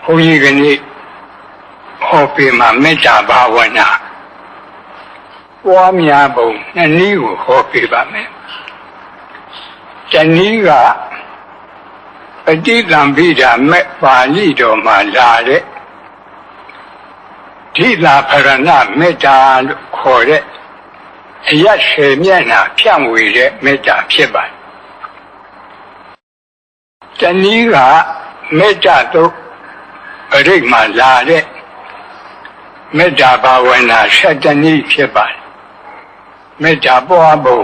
ဘုန်းကြီးကနေ့ဟောပေးမှာမေတ္တာဘာဝနာပွားများပုံနှစ်နည်းကိုဟောပေးပါမယ်။တနည်းကပဋိသင်္ပိဓာမဲ့ပါဠိတော်မှာလာတဲ့ဓိလာဖရဏမေတ္တာလို့ခေါ်တဲ့အရ10မျက်နှာဖြန့်ဝေတဲ့မေတ္တာဖြစ်ပါတယ်။တနည်းကမေတ္တာတို့အရိပ်မှာလာတဲ့မေတ္တာဘာဝနာ7နည်းဖြစ်ပါတယ်။မေတ္တာပွားပုံ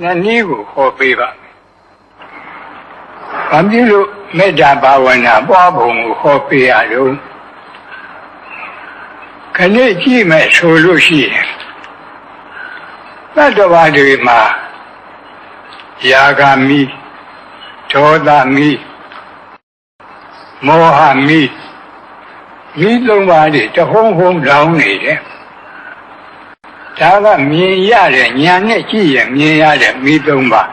နှစ်နည်းကိုဟောပေးပါမယ်။ဘာဖြစ်လို့မေတ္တာဘာဝနာပွားပုံကိုဟောပေးရလို့ခဏကြည့်မယ်ဆိုလို့ရှိရင်သတ္တဝါတွေမှာယာဂမိဒေါသမိမောဟမိသုံးပါးတွေတဟုံးဟုံးလောင်းနေတယ်ဒါကမြင်ရတဲ့ဉာဏ်နဲ့ကြည့်ရင်မြင်ရတဲ့မိသုံးပါး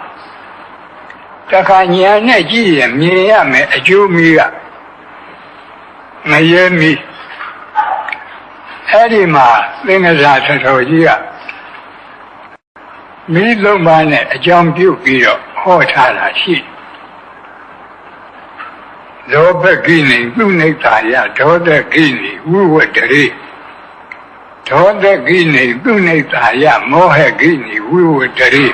တခါဉာဏ်နဲ့ကြည့်ရင်မြင်ရမယ်အကျိုးမိကမရဲမိအဲ့ဒီမှာသင်္ကစားထတော်ကြီးကမိသုံးပါးနဲ့အကြောင်းပြုပြီးတော့ဟောထားတာရှိလောဘကိနေသူနိတာယဒေါသကိနေဝိဝတ္တရေဒေါသကိနေသူနိတာယမောဟကိနေဝိဝတ္တရေ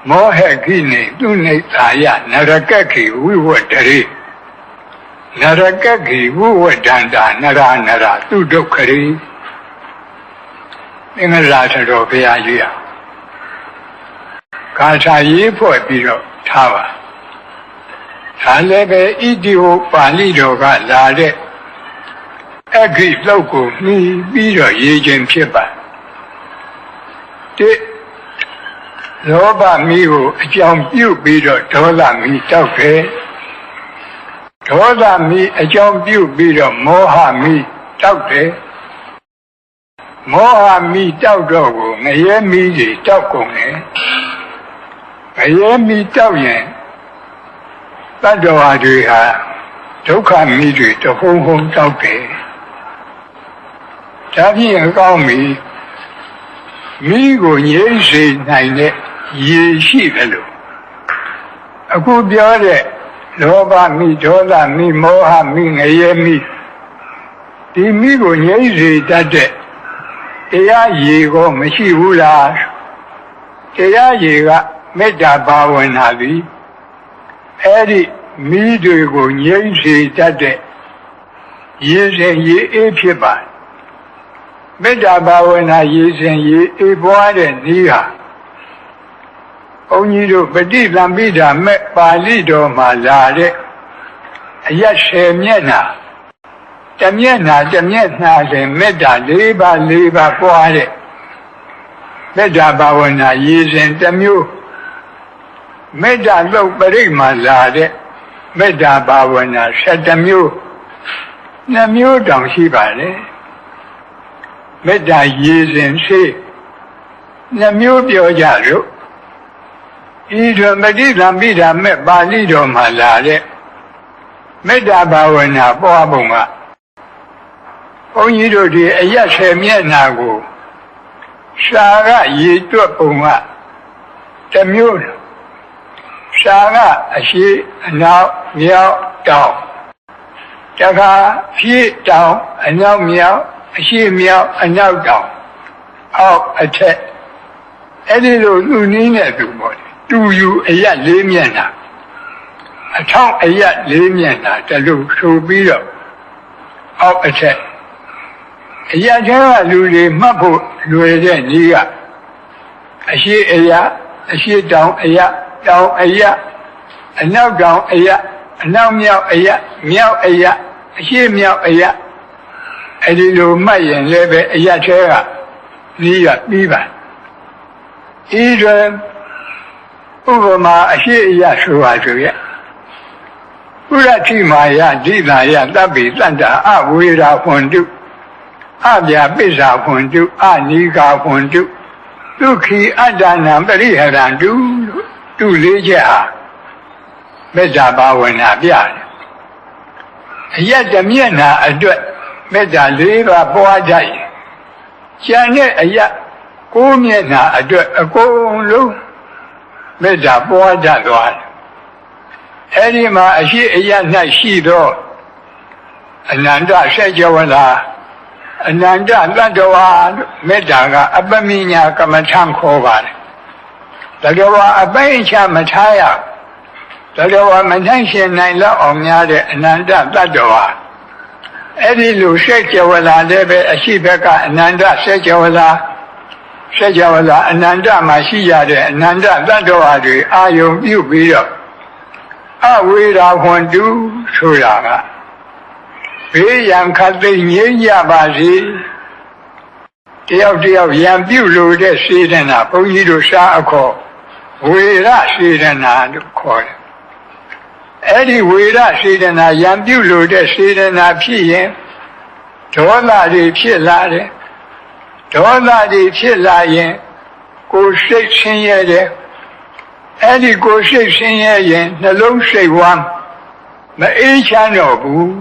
မောဟကိနေသူနိတာယနရကကိဝိဝတ္တရေနရကကိဝိဝတ္တန္တာနရသူဒုက္ခရေသင်္ဃရာထတော်ဘုရားကြီးကာထာရေးဖွဲ့ပြီးတော့ထားပါဒါလည်းပဲဣတိဟောပါဠိတော်ကလာတဲ့အဂိလောက်ကိုမှီပြီးတော့ရေးခြင်းဖြစ်ပါတစ်လောဘမီးကိုအကြောင်းပြုပြီးတော့ဒေါသမီးတောက်တယ်ဒေါသမီးအကြောင်းပြုပြီးတော့မောဟမီးတောက်တယ်မောဟမီးတောက်တော့ကိုငရဲမီးတွေတောက်ကုန်တယ်ငရဲမီးတောက်ရင်တတ္တဝါတွေဟာဒုက္ခမိတွေတဟုံဟုံတောက်တယ်ဒါဖြင့်အကောင်းမိကိုငြိမ့်စေနိုင်တဲ့ရည်ရှိတယ်လို့အခုပြောတဲ့လောဘမိဒေါသမိမောဟမိငရဲမိဒီမိကိုငြိမ့်စေတတ်တဲ့တရားရည်ကိုမရှိဘူးလားတရားရည်ကမေတ္တာဘာဝနာသည်အဲ့ဒီမိတွေကိုငြိမ့်စေတတ်တဲ့ရည်စဉ်ရည်အေးဖြစ်ပါမေတ္တာဘာဝနာရည်စဉ်ရည်အေးပွားတဲ့နည်းဟာဘုန်းကြီးတို့ပဋိသင်္ပိဓာမဲ့ပါဠိတော်မှာလာတဲ့အရ10မျက်နှာတစ်မျက်နှာစဉ်မေတ္တာ4ပါးပွားတဲ့မေတ္တာဘာဝနာရည်စဉ်တစ်မျိုးမေတ္တာသုတ်ပရိမှာလာတဲ့မေတ္တာဘာဝနာ7မျိုး2မျိုးတောင်ရှိပါလေမေတ္တာရည်စဉ်ရှိ2မျိုးပြောကြလို့ဤသို့ပဋိသင်္ပိဓာမဲ့ပါဠိတော်မှာလာတဲ့မေတ္တာဘာဝနာပွားပုံကဘုန်းကြီးတို့ဒီအရ10မျက်နှာကိုရှာကရည်တွက်ပုံကတစ်မျိုးရှာကအရှိအနောက်မြောက်တောင်တခါဖြည့်တောင်အနောက်မြောက်အရှိမြောက်အနောက်တောင်အောက်အထက်အဲ့ဒီလိုသူနည်းနဲ့သူပေါ့တူယူအရ4မျက်နှာအထောက်အရ4မျက်နှာတလူဆိုပြီးတော့အောက်အထက်အရကျကလူတွေမှတ်ဖို့လွယ်တဲ့နည်းကအရှိအရအရှိတောင်အရတောင်အရအနောက်တောင်အရအနောက်မြောက်အရမြောက်အရအရှိမြောက်အရအဲ့ဒီလိုမှတ်ရင်လည်းပဲအရထဲကနည်းရပြီးပါဤတွင်ဥပမာအရှိအရဆိုပါဆိုရဲ့ပုရတိမာယဒိသာယသဗ္ဗေတန္တာအဝေရာဟွန်တုအဗျာပိစ္ဆာဟွန်တုအနိကာဟွန်တုဒုက္ခိအတ္တနာပရိဟရန္တုတူလေးချက်ဟာမေတ္တာဘာဝနာပြတယ် ယက်တမျက်နှာအတွက်မေတ္တာ၄ပါးပွားကြရင်ကျန်တဲ့အယက်ကိုးမျက်နှာအတွက်အကုန်လုံးမေတ္တာပွားကြသွားတယ်အဲ့ဒီမှာအရှိအယက်၌ရှိသောအနန္တဆက်ကြဝဠာအနန္တတတ္တဝါမေတ္တာကအပမိညာကမ္မထံခေါ်ပါတယ်တတ္တဝါအပိဉ္ချမထားရတတ္တဝါမနိုင်ရှင်နိုင်လောက်အောင်များတဲ့အနန္တတတ္တဝါအဲ့ဒီလိုဆက်ကြဝဠာလည်းပဲအရှိဘက်ကအနန္တဆက်ကြဝဠာအနန္တမှာရှိရတဲ့အနန္တတတ္တဝါတွေအာယုံပြုပြီးတော့အဝေရာဟွန်တုဆိုတာကဘေးရန်ခတ်သိငြိမ်းကြပါစေတယောက်တယောက်ရန်ပြုလို့တဲ့စေတနာဘုန်းကြီးတို့ရှားအခေါ်ဝေရစေတနာလို့ခေါ်တယ်အဲ့ဒီဝေရစေတနာရန်ပြုလို့တဲ့စေတနာဖြစ်ရင်ဒေါသတွေဖြစ်လာတယ်ဒေါသတွေဖြစ်လာရင်ကိုယ်စိတ်ဆင်းရဲတယ်အဲ့ဒီကိုယ်စိတ်ဆင်းရဲရင်နှလုံးစိတ်ဝမ်းမအေးချမ်းတော့ဘူး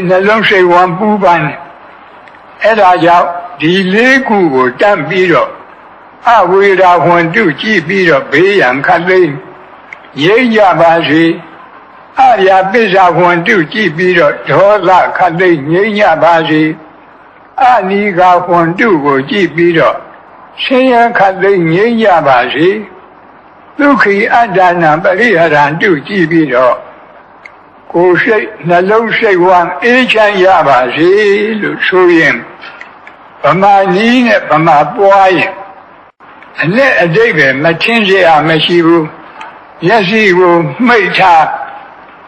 နှလုံးစိတ်ဝမ်းပူပန်တယ်အဲ့ဒါကြောင့်ဒီလေးခုကိုတတ်ပြီးတော့အဝေရာဟွန်တုကြည့်ပြီးတော့ဘေးရန်ခတ်သိမ်းငြိမ်းကြပါစေအရာပစ္စာဟွန်တုကြည့်ပြီးတော့ဒေါသခတ်သိမ်းငြိမ်းကြပါစေအနိဃဟွန်တုကိုကြည့်ပြီးတော့ဆင်းရဲခတ်သိမ်းငြိမ်းကြပါစေဒုက္ခိအတ္တနာပရိဟရံတုကြည့်ပြီးတော့ကိုယ်စိတ်နှလုံးစိတ်ဝမ်းအေးချမ်းရပါစေလို့ဆိုရင်ဗမာနည်းနဲ့ဗမာပွားရင်အနဲ့အတိတ်ပဲမထင်เสียမရှိဘူးမျက်စိကိုမှိတ်ထား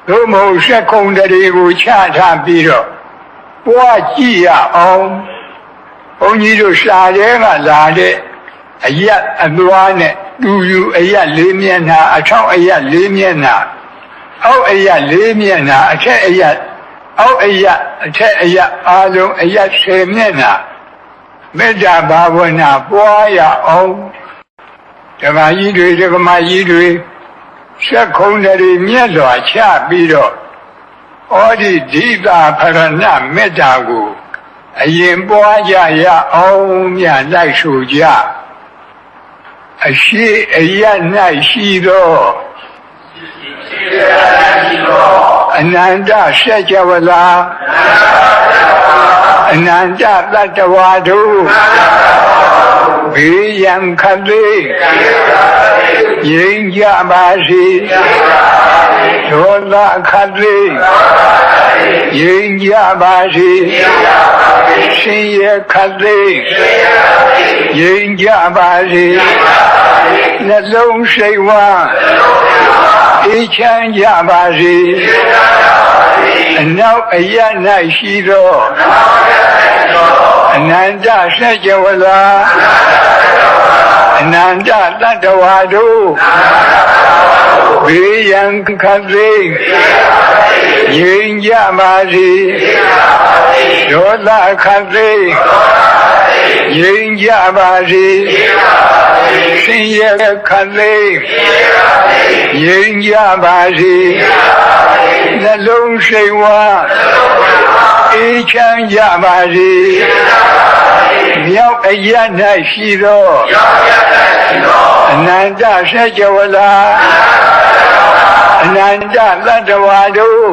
သို့မဟုတ်စက်ခုံတွေကိုချထားပြီးတော့ပွားကြည့်ရအောင်ဘုန်းကြီးတို့ရှားတဲ့ကလာတဲ့အယက်အသွားနဲ့တူယူအယက်၄မျက်နှာအထောက်အယက်၄မျက်နှာအောက်အယက်၄မျက်နှာအထက်အယက်အောက်အယက်အထက်အယက်အားလုံးအယက်10မျက်နှာမေတ္တာဘာဝနာပွားရအောင်ဓမ္မကြီးတွေဓမ္မကြီးတွေဆက်ခုံတွေမြတ်စွာချပြီးတော့ဩဒီဒိတာဖရဏမေတ္တာကိုအရင်ပွားကြရအောင်မြတ်လိုက်ဆိုကြအရှိအယက်၌ရှိသောအနန္တဆက်ကြဝဠာအနန္တတတ္တဝါတို့ဘေးရန်ခတ်သိမ်းငြိမ်းကြပါစေဒေါသခတ်သိမ်းငြိမ်းကြပါစေဆင်းရဲခတ်သိမ်းငြိမ်းကြပါစေနှလုံးစိတ်ဝမ်းအေးချမ်းကြပါစေအနောက်အယက်၌ရှိသောအနန္တဆက်ကြဝဠာအနန္တတတ္တဝါတို့ဘေးရန်ခတ်သိမ်းငြိမ်းကြပါစေဒေါသခတ်သိမ်းငြိမ်းကြပါစေဆင်းရဲခတ်သိမ်းငြိမ်းကြပါစေနှလုံးစိတ်ဝမ်းအေးချမ်းကြပါစေမြောက်အယက်၌ရှိသောအနန္တဆက်ကြဝဠာအနန္တတတ္တဝါတို့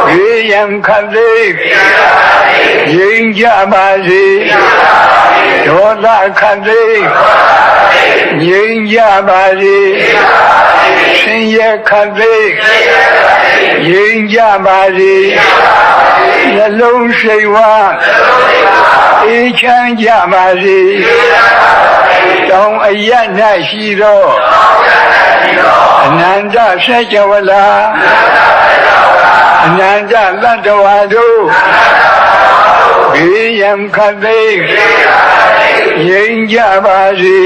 ဘေးရန်ခတ်သိမ်းငြိမ်းကြပါစေဒေါသခတ်သိမ်းငြိမ်းကြပါစေဆင်းရဲခတ်သိမ်းငြိမ်းကြပါစေနှလုံးစိတ်ဝမ်းအေးချမ်းကြပါစေတောင်အယက်၌ရှိသောအနန္တဆက်ကြဝဠာအနန္တတတ္တဝါတို့ဘေးရန်ခတ်သိမ်းငြိမ်းကြပါစေ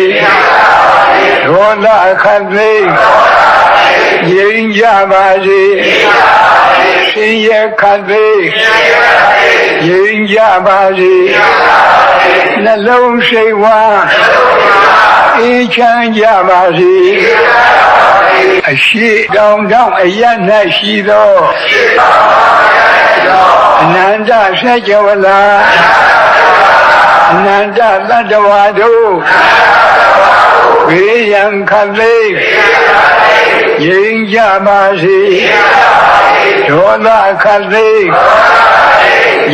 ဒေါသခတ်သိမ်းငြိမ်းကြပါစေဆင်းရဲခတ်သိမ်းငြိမ်းကြပါစေနှလုံးစိတ်ဝမ်းအေးချမ်းကြပါစေ အရှိတောင်တောင်အယတ်၌ရှိသောအနန္တဆက်ကြဝဠာအနန္တသတ္တဝါတို့ဘေးရန်ခတ်သိမ်းငြိမ်းကြပါစေဒေါသခတ်သိမ်း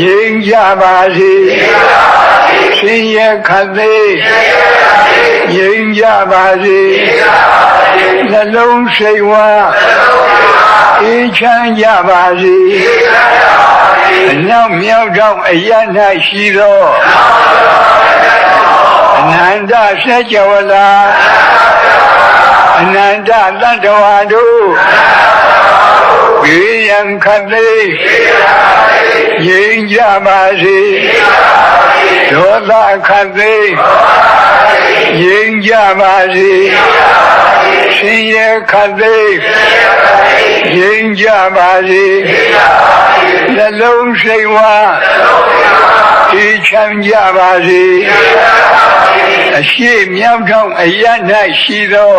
ငြိမ်းကြပါစေဆင်းရဲခတ်သိမ်းငြိမ်းကြပါစေနှလုံးစိတ်ဝမ်းအေးချမ်းကြပါစေအနောက်မြောက်တောင်အရ၌ရှိသောအနန္တဆက်ကြဝဠာအနန္တသတ္တဝါတို့ဘေးရန်ခတ်သိမ်းငြိမ်းကြပါစေဒေါသခတ်သိမ်းငြိမ်းကြပါစေဆင်းရဲခတ်သိမ်းငြိမ်းကြပါစေနှလုံးစိတ်ဝမ်းအေးချမ်းကြပါစေအရှိမြောက်ထောင်အရ၌ရှိသော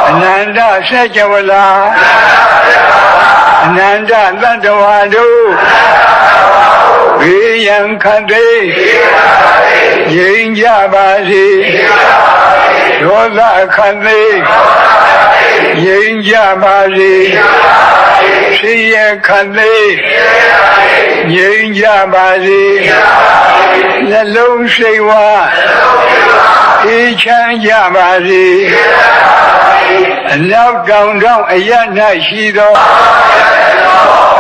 အနန္တဆက်ကြဝဠာအနန္တသတ္တဝါတို့ဘေးရန်ခတ်သိမ်းငြိမ်းကြပါစေဒေါသခတ်သိမ်းငြိမ်းကြပါစေဆင်းရဲခတ်သိမ်းငြိမ်းကြပါစေနှလုံးစိတ်ဝမ်းအေးချမ်းကြပါစေအနောက်တောင်တောင်အရ၌ရှိသော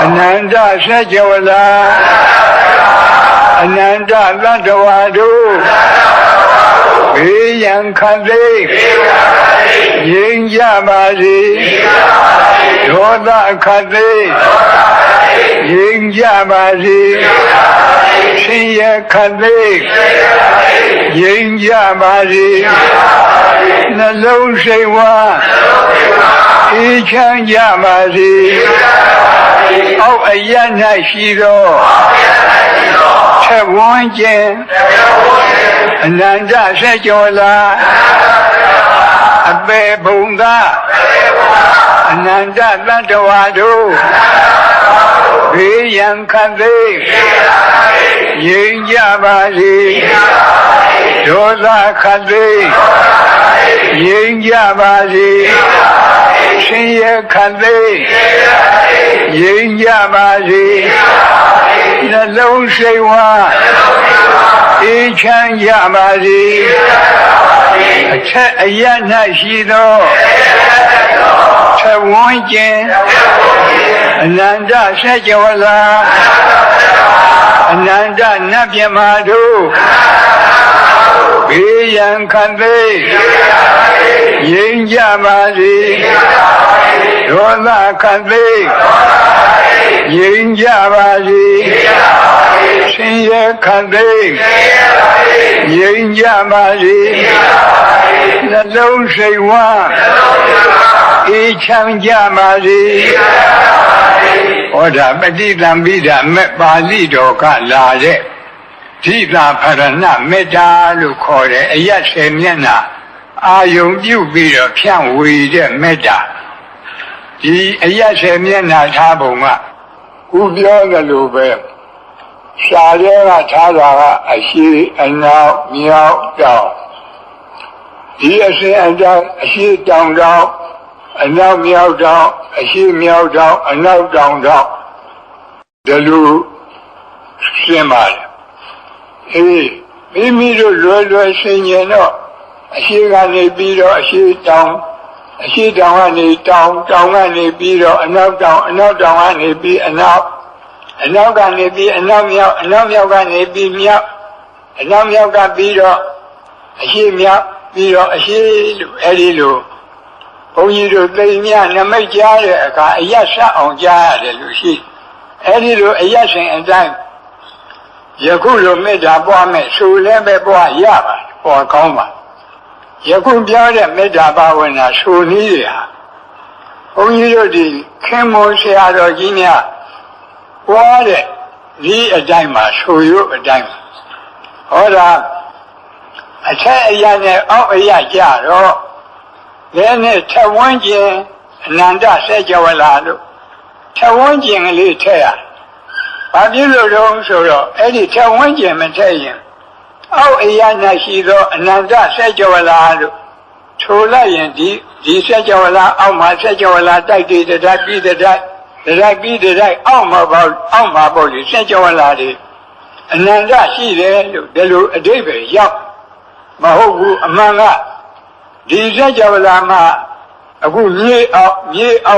အနန္တဆက်ကြဝဠာအနန္တသတ္တဝါတို့ဘေးရန်ခတ်သိမ်းငြိမ်းကြပါစေဒေါသခတ်သိမ်းငြိမ်းကြပါစေဆင်းရဲခတ်သိမ်းငြိမ်းကြပါစေနှလုံးစိတ်ဝမ်းအေးချမ်းကြပါစေအောက်အရ၌ရှိသောထက်ဝန်းကျင်အနန္တဆက်ကြဝဠာအပေဘုံသာအနန္တသတ္တဝါတို့ဘေးရန်ခတ်သိမ်းငြိမ်းကြပါစေဒေါသခတ်သိမ်းငြိမ်းကြပါစေဆင်းရဲခတ်သိမ်းငြိမ်းကြပါစေနှလုံးစိတ်ဝမ်းအေးချမ်းကြပါစေအထက်အရ၌ရှိသောထက်ဝန်းကျင်အနန္တဆက်ကြဝဠာအနန္တနတ်မြတ်မာတို့ဘေးရန်ခတ်သိမ်းငြိမ်းကြပါစေဒေါသခတ်သိမ်းငြိမ်းကြပါစေဆင်းရဲခတ်သိမ်းငြိမ်းကြပါစေနှလုံးစိတ်ဝမ်းအေးချမ်းကြပါစေဟောဒါပဋိသင်္ပိဒမေပါဠိတော်ကလာတဲ့ဓိတာဖရဏမေတ္တာလို့ခေါ်တဲ့အယတ်10မျက်နှာအာယုံပြုပြီးတော့ဖြန့်ဝေတဲ့မေတ္တာဒီအယတ်10မျက်နှာထားပုံကဥပြောသလိုပဲရှားရဲကထားတာကအရှိအနောက်မြောက်တောင်ဒီအစဉ်အတိုင်းအရှိတောင်တောင်အနောက်မြောက်တောင်အရှိမြောက်တောင်အနောက်တောင်တောင်ဒီလိုရှင်းပါတယ်မိမိတို့လွယ်ဆင်ញင်တော့အရှိကနေပြီးတော့အရှိတောင်ကနေတောင်ကနေပြီးတော့အနောက်တောင်ကနေပြီးအနောက်ကနေပြီးအနောက်မြောက်ကနေပြီးမြောက်အနောက်မြောက်ကပြီးတော့အရှိမြောက်ပြီးတော့အရှိလို့အဲဒီလိုဘုန်းကြီးတို့သိမြနမိတ်ကြားတဲ့အခါအယတ်ဆက်အောင်ကြားရတယ်လို့ရှိအဲဒီလိုအယတ်ရှင်အတိုင်းယခုလိုမေတ္တာပွားမယ်ဆိုလည်းပဲပွားရပါပေါ်ကောင်းပါယခုပြောတဲ့မေတ္တာဘာဝနာဆိုနည်းတွေဟာဘုန်းကြီးတို့ဒီခင်မောဆရာတော်ကြီးများပွားတဲ့ဒီအတိုင်းမှာဆိုရုပ်အတိုင်းဟောတာအထက်အရာနဲ့အောက်အရာကြတော့ လည်းနဲ့ထဝန်းကျင်အနန္တဆက်ကြဝဠာလို့ထဝန်းကျင်ကလေးထည့်ရဘာဖြစ်လို့တော့ဆိုတော့အဲ့ဒီထဝန်းကျင်မထည့်ရင်အောက်အရာ၌ရှိသောအနန္တဆက်ကြဝဠာလို့ထိုလိုက်ရင်ဒီဆက်ကြဝဠာအောက်မှာဆက်ကြဝဠာတိုက်တည်တိုက်ပြီးတိုက်ပြီးတိုက်အောက်မှာပေါ့လေဆက်ကြဝဠာတွေအနန္တရှိတယ်လို့ဒီလိုအဓိပ္ပာယ်ရောက်မဟုတ်ဘူးအမှန်ကဒီဆက်ကြဝဠာမှာအခုမြေအော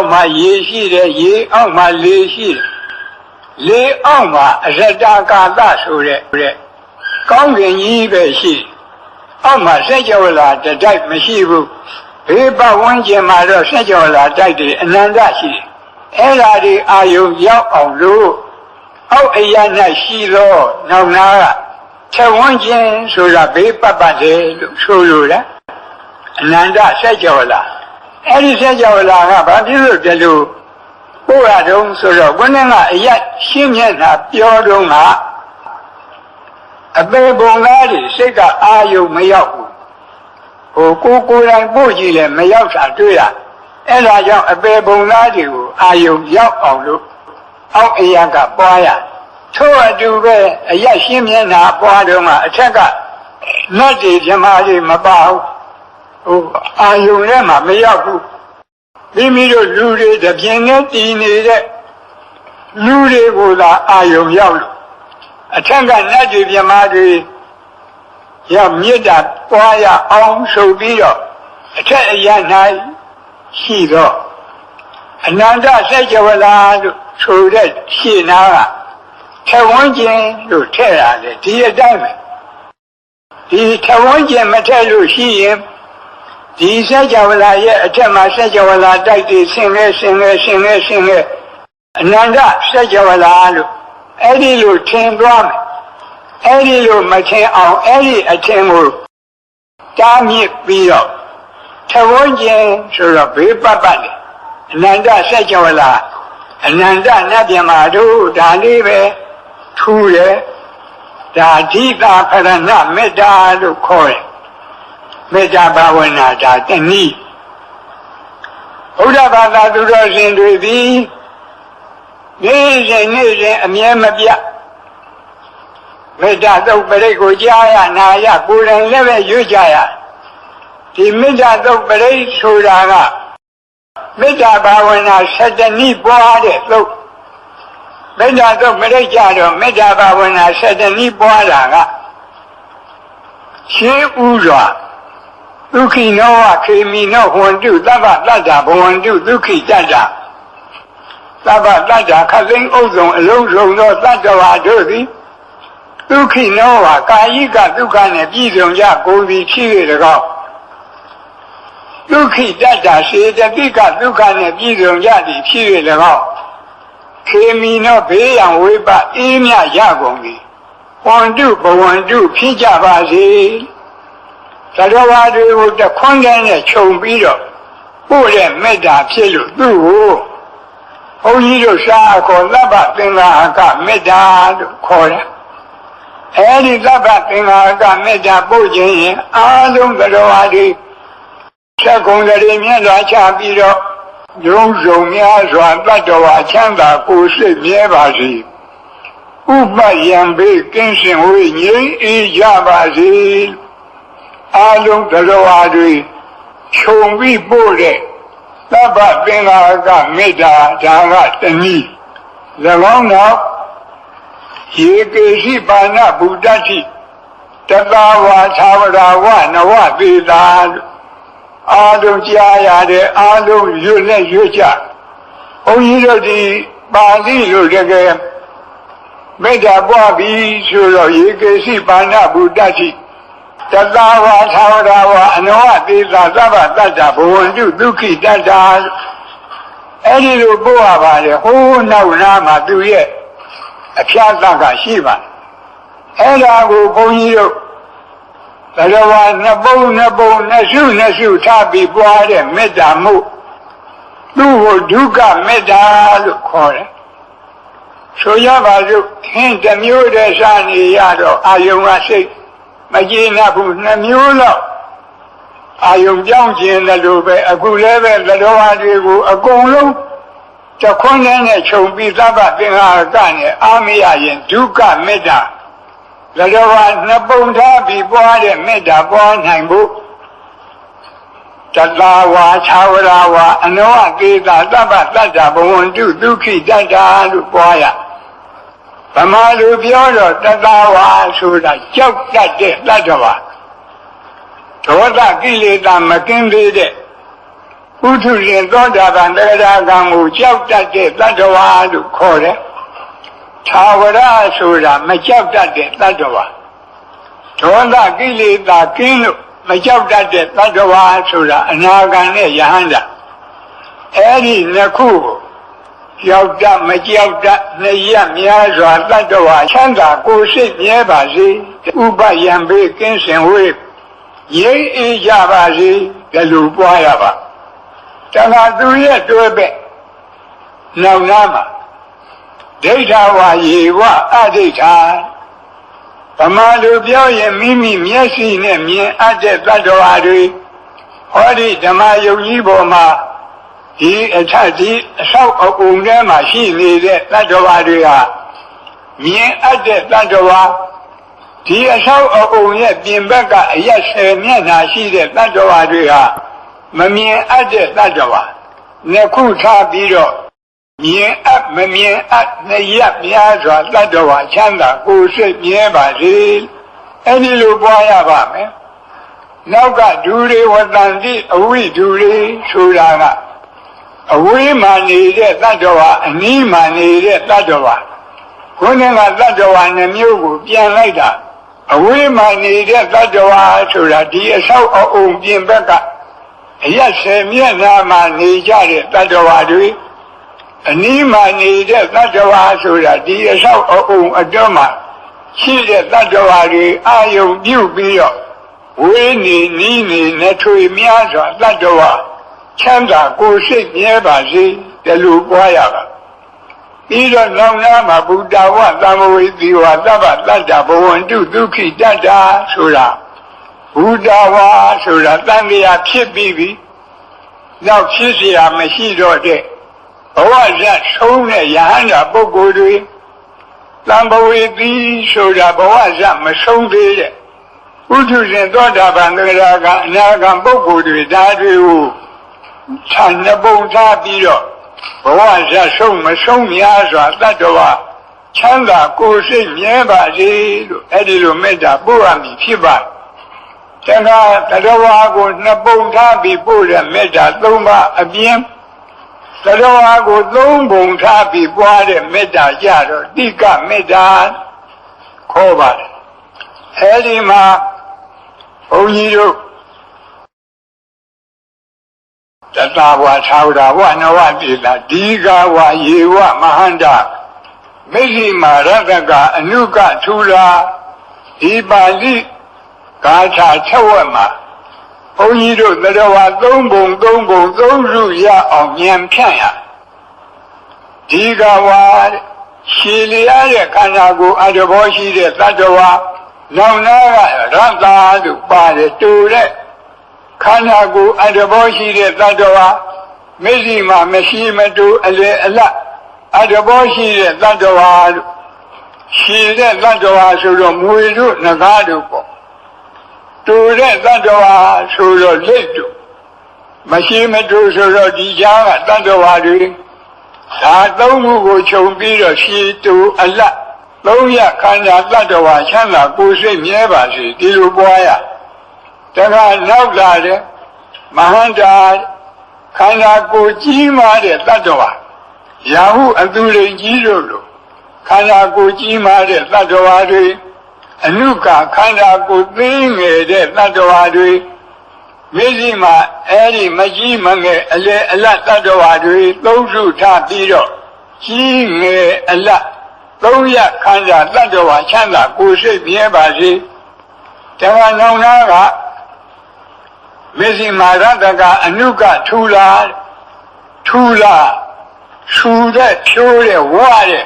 က်မှာရေရှိတယ်ရေအောက်မှာလေရှိတယ်လေအောက်မှာအရတကာသဆိုတဲ့ကောင်းကင်ကြီးပဲရှိအောက်မှာဆက်ကြဝဠာတိုက်မရှိဘူးဘေးပတ်ဝန်းကျင်မှာတော့ဆက်ကြဝဠာတိုက်တယ်အနန္တရှိတယ်အဲ့ဓာဒီအာယုံရောက်အောင်လို့အောက်အရာ၌ရှိသောနောက်နာကထဝန်းကျင်ဆိုတာဘေးပတ်တယ်လို့ဆိုလိုတာအနန္တဆက်ကြဝဠာအဲ့ဒီဆက်ကြဝဠာကဘာဖြစ်လို့ဒီလိုပို့ရတုံးဆိုတော့ဘုန်းကအရာရှင်းမျက်နှာပြောတုံးကအပေပုံသားတွေစိတ်ကအာယုံမရောက်ဘူးကိုယ်တိုင်ပို့ကြည့်လဲမရောက်တာတွေ့ရအဲ့ဒါကြောင့်အပေပုံသားတွေကိုအာယုံရောက်အောင်လို့အောက်အရာကပွားရထို့အတူပဲအရာရှင်းမျက်နှာပွားတုံးကအထက်ကနတ်တွေဓမ္မတွေမပါဘူးအာယုံထဲမှာမရောက်ဘူးမိမိတို့လူတွေတပြင်းနဲ့တည်နေတဲ့လူတွေကိုသာအာယုံရောက်လို့အထက်ကနတ်တွေဓမ္မတွေရမြစ်တာပွားရအောင်ဆိုပြီးတော့အထက်အရာ၌ရှိတော့အနန္တဆက်ကြဝဠာလို့ဆိုတဲ့ရှင်းနာကထဝန်းကျင်လို့ထည့်ရတယ်ဒီအတိုင်းပဲဒီထဝန်းကျင်မထည့်လို့ရှိရင်ဒီဆက်ကြဝဠာရဲ့အထက်မှာဆက်ကြဝဠာတိုက်တည်ဆင်းလဲအနန္တဆက်ကြဝဠာလို့အဲ့ဒီလိုထင်သွားမယ်အဲ့ဒီလိုမထင်အောင်အဲ့ဒီအထင်ကိုတားမြစ်ပြီးတော့ထဝန်းကျင်ဆိုတော့ဘေးပတ်တယ်အနန္တဆက်ကြဝဠာအနန္တနတ်မြမာတို့ဒါလေးပဲထူတယ်ဒါဓိတာခရဏမေတ္တာလို့ခေါ်တယ်မေတ္တာဘာဝနာဒါတနည်းဘုရားဘာသာသူတော်ရှင်တွေသည်နေ့စဉ်အမြဲမပြတ်မေတ္တာသုတ်ပရိတ်ကိုကြားရနာရကိုယ်တိုင်လည်းပဲရွတ်ကြရဒီမေတ္တာသုတ်ပရိတ်ဆိုတာကမေတ္တာဘာဝနာ7နည်းပွားတဲ့သုတ်မေတ္တာသုတ်ပရိတ်ကြတော့မေတ္တာဘာဝနာ7နည်းပွားတာကရှင်းဥစွာဒုက္ခိနောဝခေမိနောဟွန္တုသဗ္ဗတတ္တဘဝန္တုဒုက္ခိတတ္တသဗ္ဗတတ္တခသိန်းဥစ္စုံအလုံးစုံသောသတ္တဝါတို့သည်ဒုက္ခိနောဝကာယိကဒုက္ခနှင့်ပြည့်စုံကြကိုယ်သည်ဖြစ်၍၎င်းဒုက္ခိတတ္တစေတသိကဒုက္ခနှင့်ပြည့်စုံကြသည်ဖြစ်၍၎င်းခေမိနောဘေးရန်ဝိပအေးမြရကုန်သည်ဟွန္တုဘဝန္တုဖြစ်ကြပါစေသတ္တဝါတွေကိုတခွန်းနဲ့ခြုံပြီးတော့ပို့တဲ့မေတ္တာဖြစ်လို့သူ့ကိုဘုန်းကြီးတို့ရှားခေါ်သဗ္ဗသင်္ဃာကမေတ္တာလို့ခေါ်တယ်အဲဒီသဗ္ဗသင်္ဃာကမေတ္တာပို့ခြင်းရင်အားလုံးသတ္တဝါတွေဆက်ကုန်တွေမြတ်စွာချပြီးတော့ရုံးစုံများစွာတတ္တဝါချမ်းသာကိုယ်စိတ်မြဲပါစေဥပယံဘေးကင်းစင်ဝေးငြိမ်းအေးကြပါစေအားလုံးသတ္တဝါတွေခြုံပြီးပို့တဲ့သဗ္ဗသင်္ဃာကမေတ္တာဒါကတနည်း၎င်းတော့ယေကေရှိပါဏဗုဒ္ဓတိတသာဝါသာဝရဝနဝသေတာအာလုံးကြားရတဲ့အာလုံးရွတ်နဲ့ရွတ်ကြဘုန်းကြီးတို့ဒီပါဠိလိုတကယ်မေတ္တာပွားပြီးဆိုတော့ယေကေရှိပါဏဗုဒ္ဓတိတသာဝါသာဝရဝအနဝသေတာသဗ္ဗတတ္တဘဝန္တုဒုက္ခိတတ္တအဲ့ဒီလိုပို့ရပါတယ်ဟိုးနောက်နာမှာသူရဲ့အဖျားသက်ကရှိပါတယ်အဲ့ဒါကိုဘုန်းကြီးတို့သတ္တဝါနှစ်ပုံနှစ်စုထားပြီးပွားတဲ့မေတ္တာမှုသူ့ကိုဒုက္ခမေတ္တာလို့ခေါ်တယ်ဆိုရပါစို့ဟင်းတစ်မျိုးတည်းစားနေရတော့အာယုံကစိတ်မကျေနပ်ဘူး2မျိုးလောက် အာယုံကြောင်းခြင်းလို့ပဲအခုလည်းပဲသတ္တဝါတွေကိုအကုန်လုံးတခွန်းနဲ့ခြုံပြီးသဗ္ဗသင်္ခါရကနဲ့အာမရရင်ဒုက္ခမေတ္တာသတ္တဝါနှစ်ပုံထားပြီးပွားတဲ့မေတ္တာပွားနိုင်ဖို့တတဝါခြာဝရဝါအနောအကေတာသဗ္ဗတတ္တဘဝန္တုဒုက္ခိတတ္တာလို့ပွားရဗမာလူပြောတော့တတဝါဆိုတာကြောက်တတ်တဲ့တတ္တဝါဒေါသကိလေသာမကင်းသေးတဲ့ပုထုဇဉ်သောတာပန်တဂရကံကိုကြောက်တတ်တဲ့တတ္တဝါလို့ခေါ်တယ်။သာဝရဆိုတာမကြောက်တတ်တဲ့တတ္တဝါဒေါသကိလေသာကင်းလို့မကြောက်တတ်တဲ့တတ္တဝါဆိုတာအနာဂံနဲ့ယဟန္တာအဲ့ဒီနှစ်ခုကိုကြောက်တတ်မကြောက်တတ်နှစ်ရက်များစွာတတ္တဝါချမ်းသာကိုယ်စိတ်မြဲပါစေဥပယံဘေးကင်းစင်ဝေးရိပ်အေးကြပါစေဒီလိုပွားရပါတခါသူရဲ့တွဲပဲ့နောက်နားမှာဒိဋ္ဌဝါယေဝအဒိဋ္ဌာဗမာလူပြောရင်မိမိမျက်စိနဲ့မြင်အပ်တဲ့တတ္တဝါတွေဟောဒီဓမ္မယုံကြီးပေါ်မှာဒီအထက်ဒီအဆောက်အအုံထဲမှာရှိနေတဲ့တတ္တဝါတွေဟာမြင်အပ်တဲ့တတ္တဝါဒီအဆောက်အအုံရဲ့ပြင်ဘက်ကအရက်10မျက်နှာရှိတဲ့တတ္တဝါတွေဟာမမြင်အပ်တဲ့တတ္တဝါနှစ်ခုထားပြီးတော့မြင်အပ်မမြင်အပ်နှစ်ရက်များစွာတတ္တဝါချမ်းသာကိုယ်စိတ်မြဲပါစေအဲ့ဒီလိုပွားရပါမယ်နောက်ကဒူတွေဝတ္တန်တိအဝိဒူတွေဆိုတာကအဝေးမှနေတဲ့တတ္တဝါအနီးမှနေတဲ့တတ္တဝါခုနကတတ္တဝါနှမျိုးကိုပြန်လိုက်တာအဝေးမှနေတဲ့တတ္တဝါဆိုတာဒီအဆောက်အအုံပြင်ဘက်ကအရက်10မျက်နှာမှာနေကြတဲ့တတ္တဝါတွေအနီးမှနေတဲ့တတ္တဝါဆိုတာဒီအဆောက်အအုံအတွင်းမှာရှိတဲ့တတ္တဝါတွေအာယုံပြုပြီးတော့ဝေးနေနီးနေနဲ့ထွေများစွာတတ္တဝါချမ်းသာကိုယ်စိတ်မြဲပါစေဒီလိုပွားရပါပြီးတော့နောက်နာမှာဘုဒ္ဓဝသံဃဝေတိဝသဗ္ဗတတ္တဘဝန္တုဒုက္ခိတတ္တာဆိုတာဘုဒ္ဓဝါဆိုတာတန်မြာဖြစ်ပြီးပြီနောက်ဖြစ်เสียမရှိတော့တဲ့ဘဝဇတ်ဆုံးတဲ့ယဟန္တာပုဂ္ဂိုလ်တွေသံဃဝေတိဆိုတာဘဝဇတ်မဆုံးသေးတဲ့ပုထုဇဉ်သောတာပန်သဂရကအနာဂံပုဂ္ဂိုလ်တွေဒါတွေကိုခြံနှစ်ပုံထားပြီးတော့ဘဝဇတ်ဆုံးမဆုံးများစွာတတ္တဝါချမ်းသာကိုယ်စိတ်မြဲပါစေလို့အဲ့ဒီလိုမေတ္တာပို့ရမည်ဖြစ်ပါတခါတတ္တဝါကိုနှစ်ပုံထားပြီးပို့တဲ့မေတ္တာ၃ပါးအပြင်တတ္တဝါကို၃ပုံထားပြီးပွားတဲ့မေတ္တာကြတော့တိကမေတ္တာခေါ်ပါတယ်အဲ့ဒီမှာဘုန်းကြီးတို့တတဝါသာဝရဝနဝတိတာဒီဃဝါယေဝမဟန္တာမိစ္ဆိမာရတကအနုကထူလာဒီပါဠိဂါထာချက်ဝက်မှာဘုန်းကြီးတို့တတဝါ၃ပုံ၃စုရအောင်ဉာဏ်ဖြန့်ရဒီဃဝါရှည်လျားတဲ့ခန္ဓာကိုယ်အတ္တဘောရှိတဲ့တတ္တဝါနောင်နာကရတ္တာလို့ပါတယ်တူတဲ့ခန္ဓာကိုယ်အတ္တဘောရှိတဲ့တတ္တဝါမျက်စိမှာမရှိမတူအလေအလတ်အတ္တဘောရှိတဲ့တတ္တဝါလို့ရှိတဲ့တတ္တဝါဆိုတော့မွေတို့ငကားတို့ပေါ့တူတဲ့တတ္တဝါဆိုတော့လက်တို့မရှိမတူဆိုတော့ဒီကြားကတတ္တဝါတွေဒါသုံးခုကိုခြုံပြီးတော့ရှိတူအလတ်သုံးရခန္ဓာတတ္တဝါချမ်းသာကိုယ်စိတ်မြဲပါစေဒီလိုပွားရတခါနောက်လာတဲ့မဟန္တာခန္ဓာကိုယ်ကြီးမားတဲ့တတ္တဝါရာဟုအသူရိကြီးတို့လိုခန္ဓာကိုယ်ကြီးမားတဲ့တတ္တဝါတွေအနုကခန္ဓာကိုယ်သိငယ်တဲ့တတ္တဝါတွေမျက်စိမှာအဲ့ဒီမကြီးမငယ်အလေအလတ်တတ္တဝါတွေသုံးစုထားပြီးတော့ကြီးငယ်အလတ်သုံးရခန္ဓာတတ္တဝါချမ်းသာကိုယ်စိတ်မြဲပါစေတခါနောင်နာကမေဇိမာရတကအနုကထူလာထူတဲ့ဖြိုးတဲ့ဝါတဲ့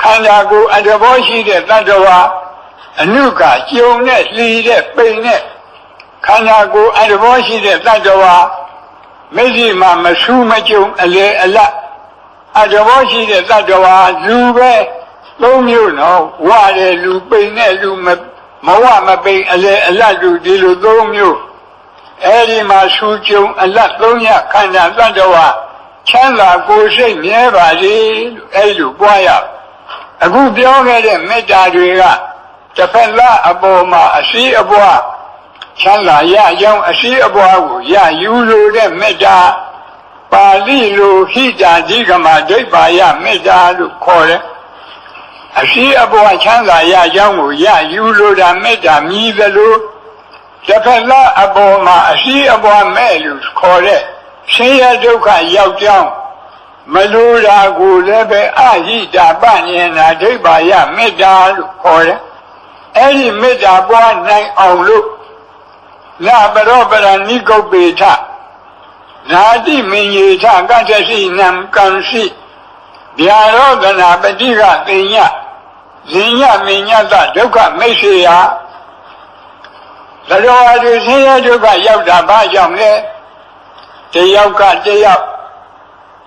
ခန္ဓာကိုယ်အတ္တဘောရှိတဲ့တတ္တဝါအနုကကျုံတဲ့လှီတဲ့ပိန်တဲ့ ခန္ဓာကိုယ်အတဘောရှိတဲ့တတ္တဝါမျက်စိမှာမဆူးမကြုံအလေအလတ်အတဘောရှိတဲ့တတ္တဝါလူပဲသုံးမျိုးနော်ဝတယ်လူပိန်တဲ့လူမဝမပိန်အလေအလတ်လူဒီလိုသုံးမျိုးအဲဒီမှာဆူးကြုံအလတ်သုံးရခန္ဓာတတ္တဝါချမ်းသာကိုယ်စိတ်မြဲပါစေလို့အဲဒီလိုပွားရအခုပြောခဲ့တဲ့မေတ္တာတွေကတစ်ဖက်သားအပေါ်မှာအရှိအပွားချမ်းသာရကြောင်းအရှိအပွားကိုရယူလိုတဲ့မေတ္တာပါဠိလိုဟိတာဓိကမဒိဋ္ဌာယမေတ္တာလို့ခေါ်တယ်အရှိအပွားချမ်းသာရကြောင်းကိုရယူလိုတာမေတ္တာမြည်သလိုတစ်ဖက်သားအပေါ်မှာအရှိအပွားမဲ့လို့ခေါ်တဲ့ဆင်းရဲဒုက္ခရောက်ကြောင်းမလိုတာကိုလည်းပဲအဟိတာပညေနာဒိဋ္ဌာယမေတ္တာလို့ခေါ်တယ်အဲ့ဒီမေတ္တာပွားနိုင်အောင်လို့နာပရောပရဏိကုပ္ပေထနာတိမင်ယေထကတ္တစီနံကံစီဗျာရောဒနာပတိကပင်ညဇင်ညမင်ညတဒုက္ခမိတ်ဆေယသရောအတုဆင်းရဲဒုက္ခရောက်တာဘာကြောင့်လဲတယောက်ကတယောက်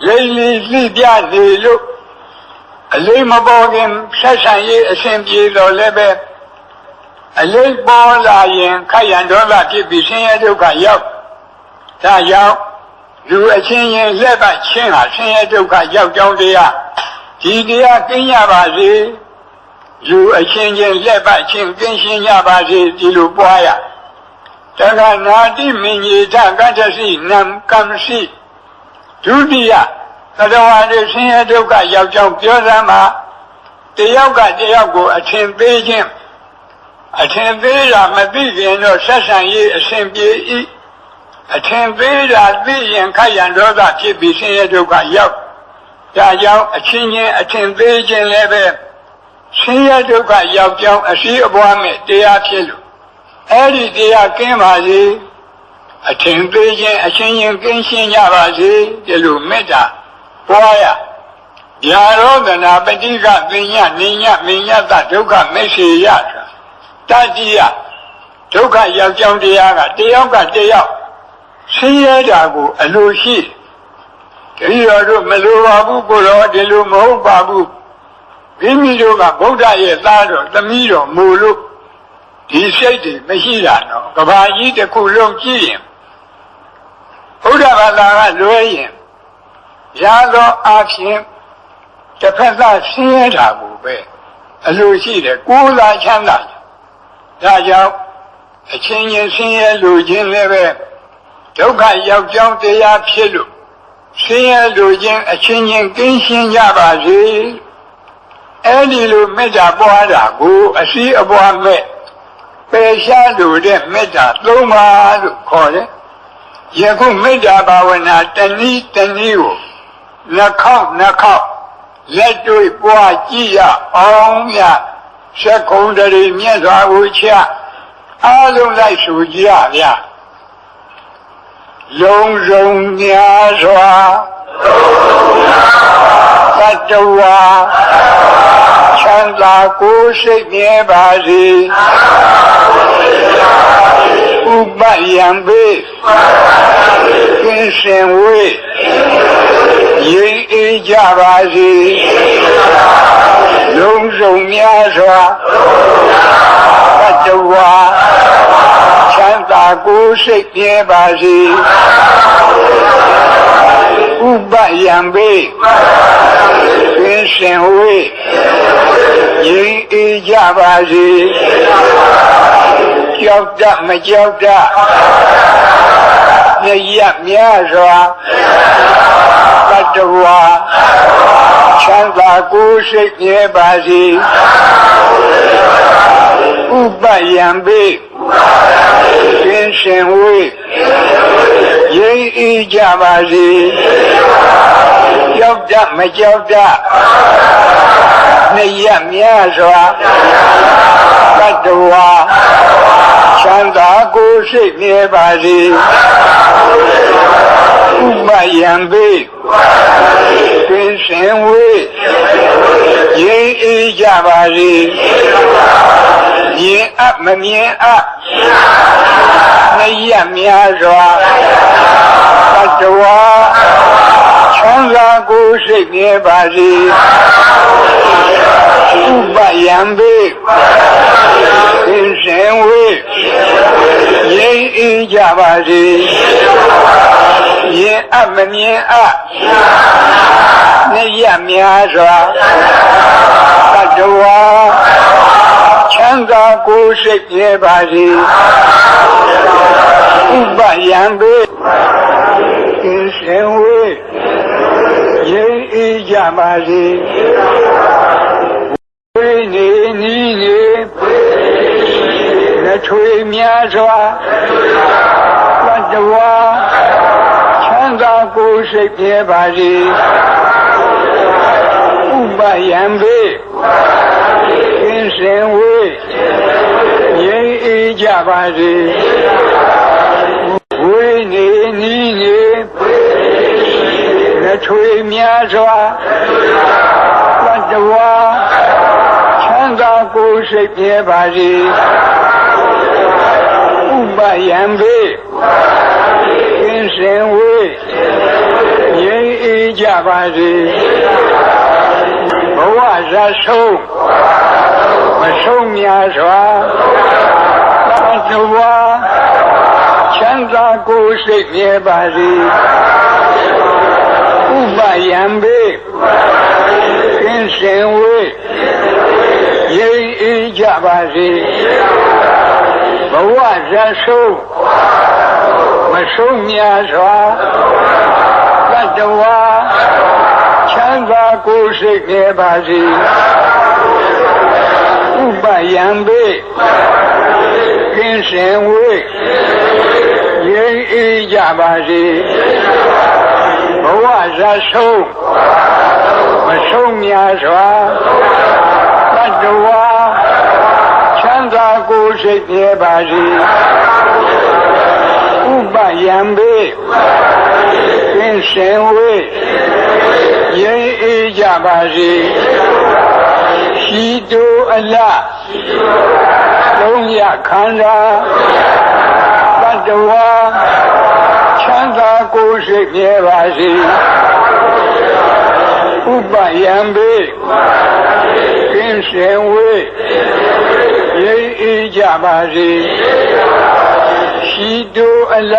လိမ့်လီလှိပြနေလို့အလေးမပေါ်ခင်ဆက်ဆံရေးအစဉ်ပြေတော်လည်းပဲအလေးပေါ်လာရင်ခက်ရန်ဒေါသဖြစ်ပြီးဆင်းရဲဒုက္ခရောက်ဒါကြောင့်လူအချင်းချင်းလက်ပတ်ချင်းဟာဆင်းရဲဒုက္ခရောက်ကြောင်းတရားဒီတရားကင်းရပါစေလူအချင်းချင်းလက်ပတ်ချင်းကင်းရှင်းကြပါစေဒီလိုပွားရတက္ကနာတိမင်ကြီးထကတ္တစီနံကံစီဒုတိယသတ္တဝါတွေဆင်းရဲဒုက္ခရောက်ကြောင်းပြောစမ်းမှာတယောက်ကတယောက်ကိုအထင်သေးခြင်းအထင်သေးတာမသိရင်တော့ဆက်ဆံရေးအစဉ်ပြေ၏အထင်သေးတာသိရင်ခက်ရန်ဒေါသဖြစ်ပြီးဆင်းရဲဒုက္ခရောက်ဒါကြောင့်အချင်းချင်းအထင်သေးခြင်းလည်းပဲဆင်းရဲဒုက္ခရောက်ကြောင်းအရှိအပွားမဲ့တရားဖြစ်လို့အဲ့ဒီတရားကင်းပါစေအထင်သေးခြင်းအချင်းချင်းကင်းရှင်းကြပါစေဒီလိုမေတ္တာပွားရဗျာရောဒနာပတိကပင်ညနိညမင်ညတဒုက္ခမိတ်ဆေယတတိယဒုက္ခရောက်ကြောင်းတရားကတယောက်ကတယောက်ဆင်းရဲတာကိုအလိုရှိတတိယတို့မလိုပါဘူးကိုတော့ဒီလိုမဟုတ်ပါဘူးမိမိတို့ကဗုဒ္ဓရဲ့သားတော်သမီးတော်မူလို့ဒီစိတ်တွေမရှိတာတော့ကဘာကြီးတစ်ခုလုံးကြည့်ရင်ဘုရားဘာသာကလွဲရင်ရသောအဖြစ်တစ်ဖက်သားဆင်းရဲတာကိုပဲအလိုရှိတယ်ကိုယ်သာချမ်းသာဒါကြောင့်အချင်းချင်းဆင်းရဲလိုခြင်းလည်းပဲဒုက္ခရောက်ကြောင်းတရားဖြစ်လို့ဆင်းရဲလိုခြင်းအချင်းချင်းကင်းရှင်းကြပါစေအဲ့ဒီလိုမေတ္တာပွားတာကိုအရှိအပွားမဲ့ပယ်ရှားလိုတဲ့မေတ္တာသုံးပါလို့ခေါ်တယ်ယခုမေတ္တာဘာဝနာတဏှိတဏှိကိုနှခေါက်လက်တွေ့ပွားကြည့်ရအောင်မြတ်သက္ကုံတရီမြတ်စွာဘုရားအားလုံးလိုက်ဆိုကြရဗျာလုံးစုံများစွာသတ္တဝါချမ်းသာကိုယ်စိတ်မြဲပါစေဥပယံပေကင်းစင်ဝေးရိပ်အေးကြပါစေလုံးစုံများစွာသတ္တဝါချမ်းသာကိုယ်စိတ်မြဲပါစေဥပယံပေကင်းစင်ဝေးရိပ်အေးကြပါစေကြောက်တတ်မကြောက်တတ်မြတ်များစွာသတ္တဝါချမ်းသာကိုယ်စိတ်မြဲပါစေဥပယံပေကင်းစင်ဝေးရိပ်အေးကြပါစေကြောက်တတ်မကြောက်တတ်မြတ်များစွာသတ္တဝါချမ်းသာကိုယ်စိတ်မြဲပါစေဥပယံပေကင်းစင်ဝေးရိပ်အေးကြပါစေမြင်အပ်မမြင်အပ် နေရများစွာသတ္တဝါချမ်းသာကိုယ်စိတ်မြဲပါစေဥပယံပေသင်္ရှင်ဝေငြိမ်းအေးကြပါစေယင်အမမြင်အနေရများစွာသတ္တဝါချမ်းသာကိုယ်စိတ်မြဲပါစေဥပယံပေသင်္ရှင်ဝေငြိမ်းအေးကြပါစေဝိနေနီးနေလက်ထွေများစွာသတ္တဝါချမ်းသာကိုယ်စိတ်မြဲပါစေဥပယံပေသင်္ရှင်ဝေငြိမ်းအေးကြပါစေဝိနေနီးနေလက်ထွေများစွာသတ္တဝါချမ်းသာကိုယ်စိတ်မြဲပါစေဥပယံပေသင်္ရှင်ဝေငြိမ်းအေးကြပါစေဘဝဇာဆုံးမဆုံးများစွာသတ္တဝါချမ်းသာကိုယ်စိတ်မြဲပါစေဥပယံပေသင်္ရှင်ဝေငြိမ်းအေးကြပါစေဘဝဇာဆုံးမဆုံးများစွာသတ္တဝါချမ်းသာကိုယ်စိတ်မြဲပါစေဥပယံပေသင်္ရှင်ဝေငြိမ်းအေးကြပါစေဘဝဇာဆုံးမဆုံးများစွာသတ္တဝါချမ်းသာကိုယ်စိတ်မြဲပါစေဥပယံပေသင်္ရှင်ဝေငြိမ်းအေးကြပါစေရှိတုအလလုံးရခန္ဓာသတ္တဝါချမ်းသာကိုယ်စိတ်မြဲပါစေဥပယံပေသင်္ရှင်ဝေငြိမ်းအေးကြပါစေရှိတုအလ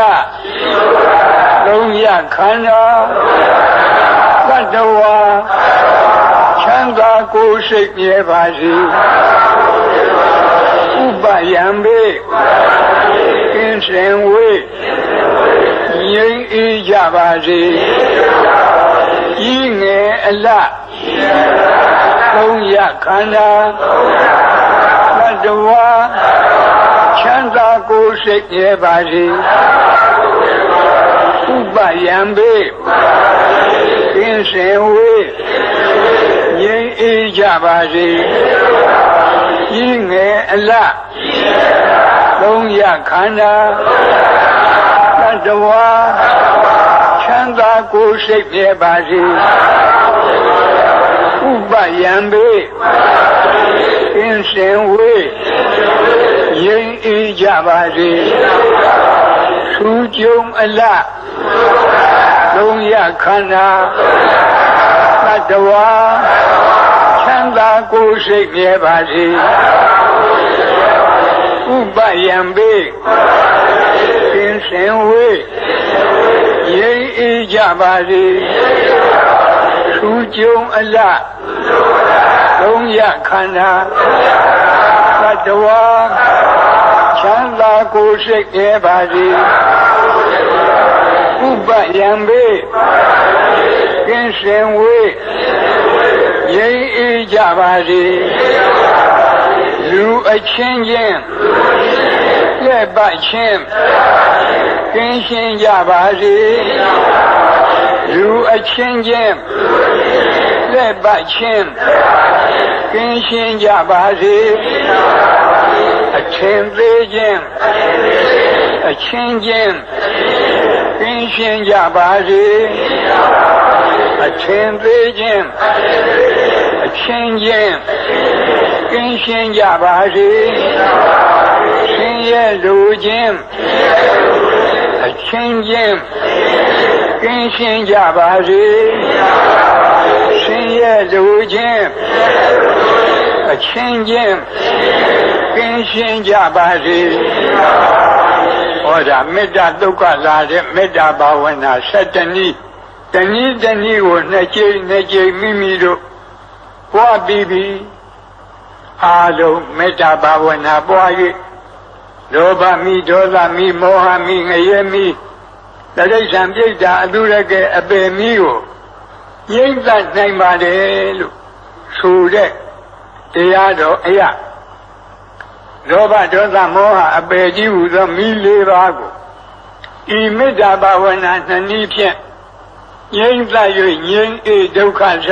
လုံးရခန္ဓာသတ္တဝါချမ်းသာကိုယ်စိတ်မြဲပါစေဥပယံပေသင်္ရှင်ဝေငြိမ်းအေးကြပါစေဤငယ်အလလုံးရခန္ဓာသတ္တဝါချမ်းသာကိုယ်စိတ်မြဲပါစေဥပယံပေသင်္ရှင်ဝေငြိမ်းအေးကြပါစေဤငယ်အလလုံးရခန္ဓာသတ္တဝါချမ်းသာကိုယ်စိတ်မြဲပါစေဥပယံပေသင်္ရှင်ဝေငြိမ်းအေးကြပါစေထူးကျုံအလလုံးရခန္ဓာသတ္တဝါချမ်းသာကိုယ်စိတ်မြဲပါစေဥပယံပေသင်္ရှင်ဝေငြိမ်းအေးကြပါစေထူးကျုံအလလုံးရခန္ဓာသတ္တဝါချမ်းသာကိုယ်စိတ်မြဲပါစေဥပယံပေသင်္ရှင်ဝေငြိမ်းအေးကြပါစေလူအချင်းချင်းလက်ပတ်ချင်းကင်းရှင်းကြပါစေလူအချင်းချင်းလက်ပတ်ချင်းကင်းရှင်းကြပါစေအချင်းသေးချင်းအချင်းချင်းကင်းရှင်းကြပါစေအချင်းသေးချင်းအချင်းချင်းက ကင်းရှင်းကြပါစေဆင်းရဲလူချင်းအချင်းချင်းကင်းရှင်းကြပါစေဆင်းရဲလူချင်းအချင်းချင်းကင်းရှင်းကြပါစေဟောဒါမေတ္တာဒုက္ခလာတဲ့မေတ္တာဘာဝနာ7နည်းတနည်းကိုနှစ်ကြိမ်မိမိတို့ပွားပြီးအားလုံးမေတ္တာဘာဝနာပွား၍လောဘမိဒေါသမိမောဟမိငရဲမိတိရစ္ဆာန်ပြိတ္တာအတုရကဲအပေမိကိုငြိမ့်သနိုင်ပါတယ်လို့ဆိုတဲ့တရားတော်အရာလောဘဒေါသမောဟအပေကြီးဟူသောမိ4ပါးကိုဤမေတ္တာဘာဝနာ2နည်းဖြင့်ငြိမ့်သ၍ငြိမ့်အေဒုက္ခစ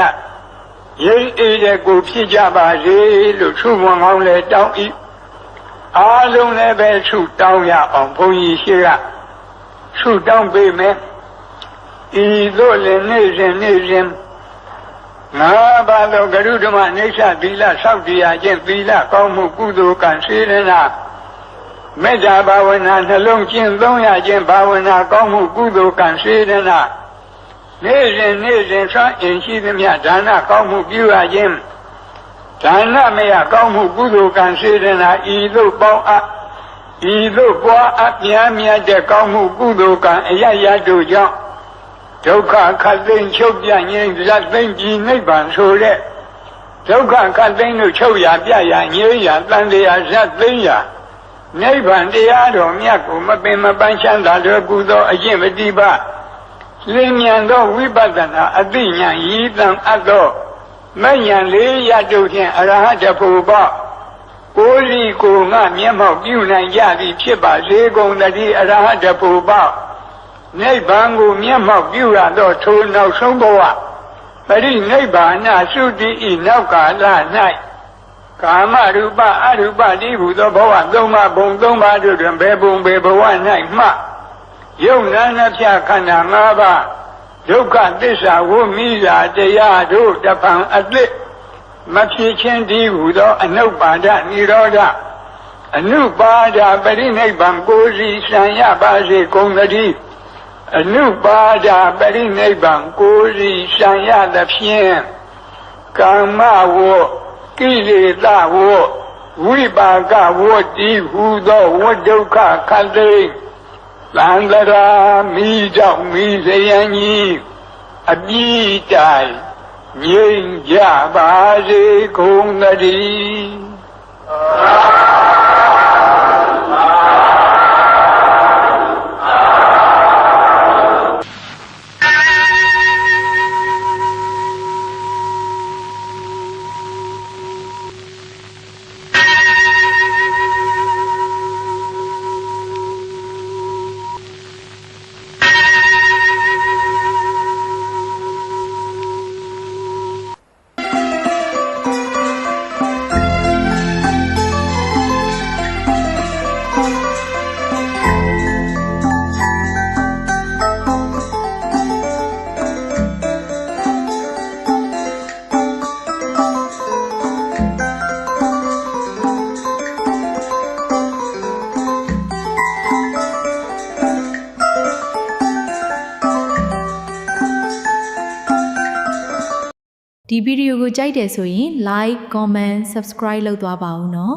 ငြိမ့်အေတဲ့ကိုဖြစ်ကြပါစေလို့ဆုမွန်ကောင်းလဲတောင်းဤအားလုံးလည်းပဲဆုတောင်းရအောင်ဘုန်းကြီးရှိကဆုတောင်းပေးမယ်ဤသို့လည်းနေ့စဉ်ငါးပါးသောဂရုဓမ္မအိဋ္ဌသီလဆောက်တည်ရခြင်းသီလကောင်းမှုကုသိုလ်ကံစေရနာမေတ္တာဘာဝနာနှလုံးကျင့်သုံးရခြင်းဘာဝနာကောင်းမှုကုသိုလ်ကံစေရနာနေ့စဉ်ဆွမ်းအင်ရှိသမျှဒါနကောင်းမှုပြုရခြင်းဒါနမယကောင်းမှုကုသိုလ်ကံစေရနာဤသို့ပေါင်းအပ်ဤသို့ပွားအပ်မြတ်တဲ့ကောင်းမှုကုသိုလ်ကံအရရတို့ကြောင့်ဒုက္ခခတ်သိမ်းချုပ်ပြငြိမ်းဇတ်သိမ်းပြီးနိဗ္ဗာန်ဆိုတဲ့ဒုက္ခခတ်သိမ်းလို့ချုပ်ရပြရငြိမ်းရတန်တရားဇတ်သိမ်းရနိဗ္ဗာန်တရားတော်မြတ်ကိုမပင်မပန်းချမ်းသာတော်ကုသောအကျင့်ပฏิပတ်လင်းမြန်သောဝိပဿနာအသိဉာဏ်ရည်တန်အပ်သောမဉ္ဇဉ်4ရတုဖြင့်အရဟတဖို့ပေါကိုယ်စီကိုငါမျက်မှောက်ပြုနိုင်ကြသည်ဖြစ်ပါစေကုန်သတည်းအရဟတဖို့ပေါနိဗ္ဗာန်ကိုမျက်မှောက်ပြုရသောထိုနောက်ဆုံးဘဝပရိနိဗ္ဗာန်သုတိဤနောက်ကာလ၌ကာမရူပအရူပတိဟုသောဘဝ3ပါးဘုံ3ပါးတို့တွင်ဘယ်ဘုံဘယ်ဘဝ၌မှယုံနာနှဖြခန္ဓာ5ပါးဒုက္ခသစ္စာဝိမိစာတရားတို့တပံအသစ်မဖြစ်ခြင်းတည်းဟုသောအနုပါဒនិရောဓအနုပါဒပရိနိဗ္ဗာန်ကိုယ်စီဆံရပါစေကုန်သတည်းအနုပါဒပရိနိဗ္ဗာန်ကိုယ်စီဆံရသဖြင့်ကာမဝကိလေသာဝဝိပါကဝတိဟုသောဝဒုက္ခခတ်သိမ်းသံဃာမိကြောင့်မိစယံကြီးအပြည့်တိုင်ငြိမ်ကြပါစေကုန်သတည်းဒီဗီဒီယိုကိုကြိုက်တယ်ဆိုရင် like, comment, subscribe လုပ်သွားပါဦးနော်